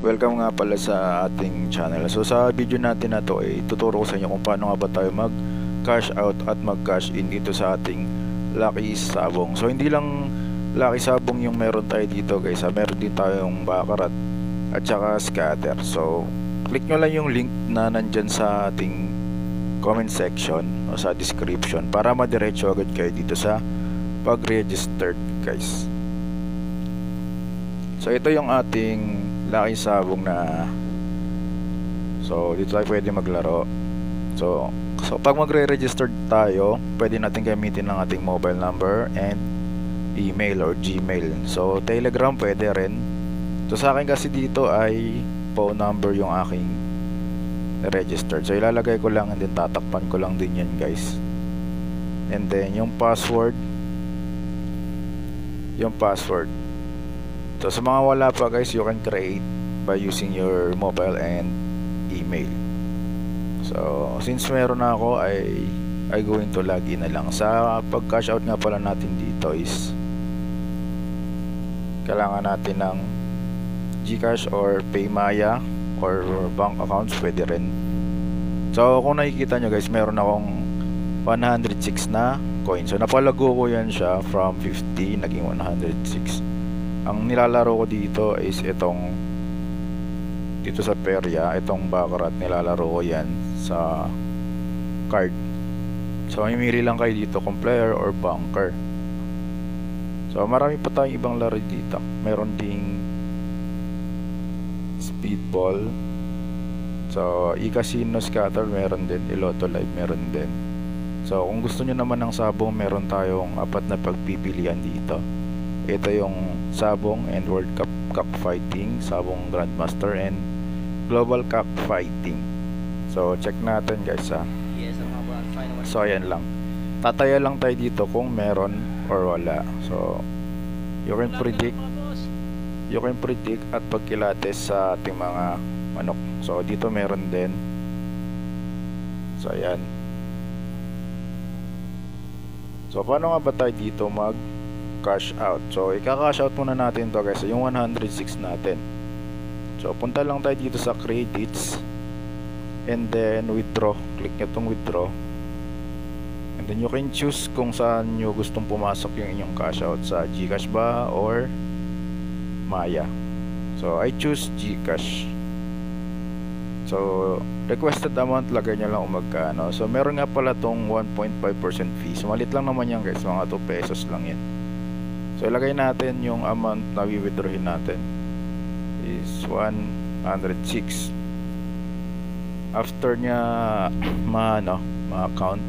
Welcome nga pala sa ating channel. So sa video natin na to ay tuturo ko sa inyo kung paano nga ba tayo mag cash out at mag cash in dito sa ating Lucky Sabong. So hindi lang Lucky Sabong yung meron tayo dito guys, meron din tayong Baccarat at saka Scatter. So click nyo lang yung link na nandyan sa ating comment section o sa description para madiretso agad kayo dito sa pag-registered guys. So ito yung ating Lucky Sabong na, so dito tayo pwede maglaro. So pag magre-register tayo, pwede natin gamitin ang ating mobile number and email or Gmail. So Telegram pwede rin. So sa akin kasi dito ay phone number yung aking registered. So ilalagay ko lang and then tatakpan ko lang din yan guys. And then yung password. So sa mga wala pa guys, you can create by using your mobile and email. So since meron na ako ay going to log in na lang. Sa pag cash out nga pala natin dito is kailangan natin ng GCash or Paymaya or bank accounts, pwede rin. So kung nakikita nyo guys, meron akong 106 na coin. So napalago ko yan siya from 50 naging 106. Ang nilalaro ko dito is itong dito sa perya, itong Baccarat, nilalaro ko yan sa card. So mamimili lang kayo dito kung player or banker. So marami pa tayong ibang laro dito. Meron ding speedball. So i-casino, scatter meron din, i-lotto live meron din. So kung gusto nyo naman ng sabong, meron tayong apat na pagpipilian dito. Ito yung Sabong and World Cup Cockfighting, Sabong Grandmaster and Global Cockfighting. So check natin guys ha. So ayan lang, tataya lang tayo dito kung meron or wala. So you can predict at pagkilates sa ating mga manok. So dito meron din. So ayan. So paano nga ba tayo dito mag cash out? So ika-cash out muna natin to guys, yung 106 natin. So punta lang tayo dito sa credits and then withdraw. Click nyo tong withdraw and then you can choose kung saan nyo gustong pumasok yung inyong cash out, sa GCash ba or Maya. So I choose GCash. So requested amount, lagay nyo lang kung magkano. So meron nga pala tong 1.5% fee. So malit lang naman yan guys, mga 2 pesos lang yan. So ilagay natin yung amount na i-withdrawin natin is 106. After nya ma-count,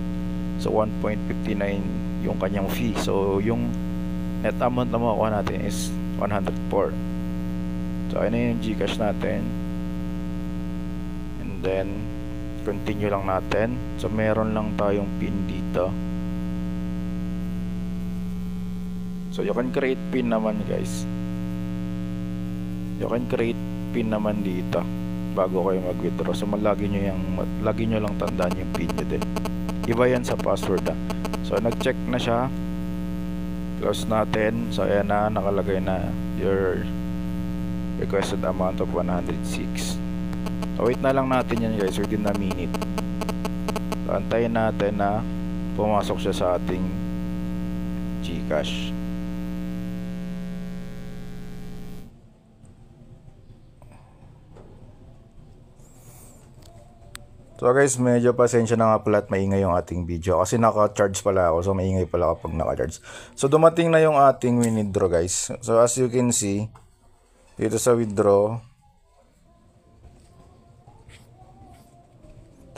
so 1.59 yung kanyang fee. So yung net amount na makuha natin is 104. So ayun na yung GCash natin. And then continue lang natin. So meron lang tayong pin dito. So you can create pin naman guys. You can create pin naman dito bago kayo mag-withdraw. So lagi nyo lang tandaan yung pin nyo din. Iba yan sa password ha. So nag-check na siya. Close natin. So ayan na, nakalagay na your requested amount of 106. So wait na lang natin yan guys within a minute. So antayin natin na pumasok siya sa ating GCash. So guys, medyo pasensya na nga pala at maingay yung ating video kasi naka-charge pala ako, so maingay pala kapag naka-charge. So dumating na yung ating withdraw guys. So as you can see dito sa withdraw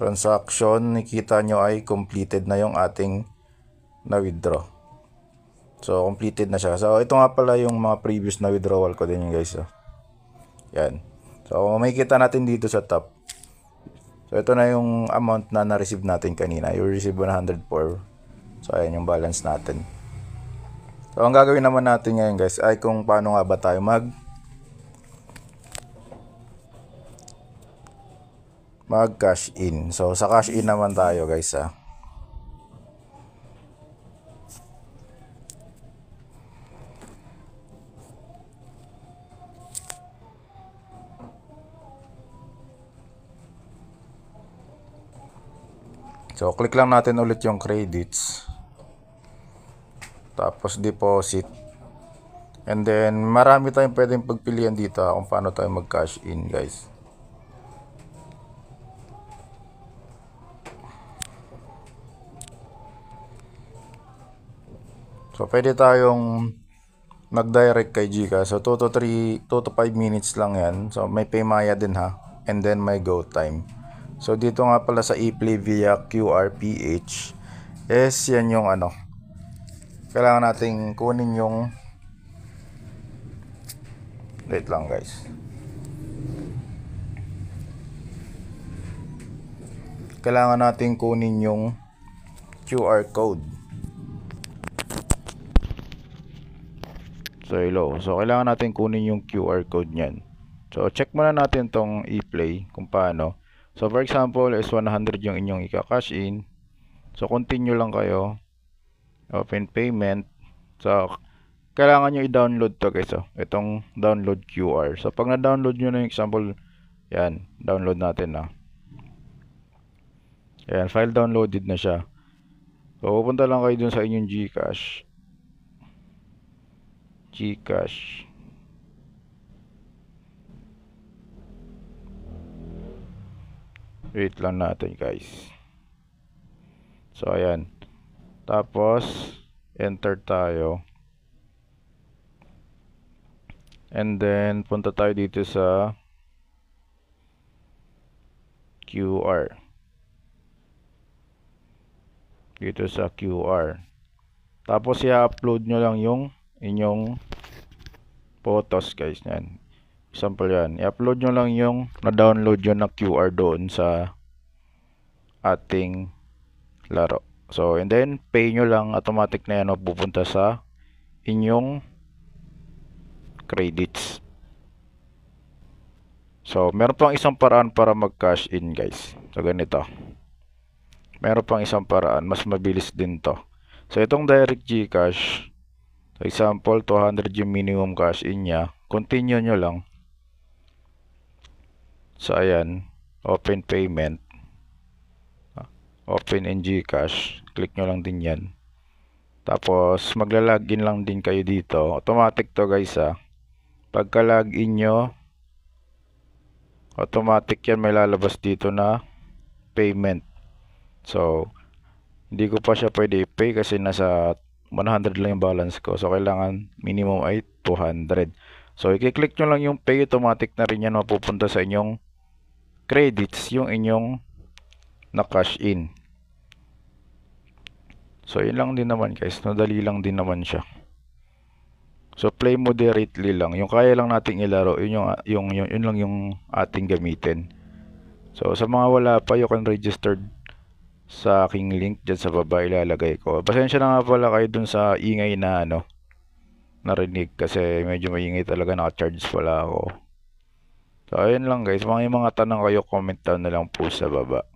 transaction, nakita nyo ay completed na yung ating na withdraw. So completed na siya. So ito nga pala yung mga previous na withdrawal ko din guys. So yan. So makikita natin dito sa top. So ito na yung amount na na-receive natin kanina. You receive 104. So ayan yung balance natin. So ang gagawin naman natin ngayon guys ay kung paano nga ba tayo mag cash in. So sa cash in naman tayo guys ha. So, click lang natin ulit yung credits. Tapos deposit. And then, marami tayong pwedeng pagpilian dito kung paano tayo mag-cash in, guys. So, pwede tayong mag-direct kay GCash. So, 2 to 5 minutes lang yan. So, may Paymaya din ha. And then, may go time. So, dito nga pala sa ePlay via QRPH is yan yung ano. Kailangan nating kunin yung wait lang guys. Kailangan nating kunin yung QR code. So, hello. So, kailangan natin kunin yung QR code niyan. So, check muna natin tong ePlay kung paano. So, for example, is 100 yung inyong ika-cash in. So, continue lang kayo. Open payment. So, kailangan nyo i-download to guys. So, itong download QR. So, pag na-download nyo na yung example, yan, download natin na. Yan, file downloaded na siya. So, pupunta lang kayo dun sa inyong GCash. Wait lang natin guys. So ayan. Tapos enter tayo. And then punta tayo dito sa QR. Dito sa QR. Tapos i-upload nyo lang yung inyong photos guys. Yan. Example yan. I-upload nyo lang yung na-download yun na QR doon sa ating laro. So, and then, pay nyo lang. Automatic na yan o pupunta sa inyong credits. So, meron pang isang paraan para mag-cash in guys. So, ganito. Meron pang isang paraan. Mas mabilis din to. So, itong direct GCash. For example, 200 yung minimum cash in niya. Continue nyo lang. So, ayan. Open payment. Open in GCash. Click nyo lang din yan. Tapos, magla-login lang din kayo dito. Automatic to guys ha. Pagka-login nyo, automatic yan may lalabas dito na payment. So, hindi ko pa siya pwede i-pay kasi nasa 100 lang yung balance ko. So, kailangan minimum ay 200. So, i-click nyo lang yung pay. Automatic na rin yan mapupunta sa inyong credits yung inyong na-cash in. So, yun lang din naman guys. Nadali lang din naman siya. So, play moderately lang. Yung kaya lang nating ilaro, yun lang yung ating gamitin. So, sa mga wala pa, you can register sa aking link dyan sa baba, ilalagay ko. Pasensya na nga pala kayo dun sa ingay na narinig kasi medyo maingay talaga, naka-charge pala ako. So, ayun lang guys. Mga tanong kayo, comment down na lang po sa baba.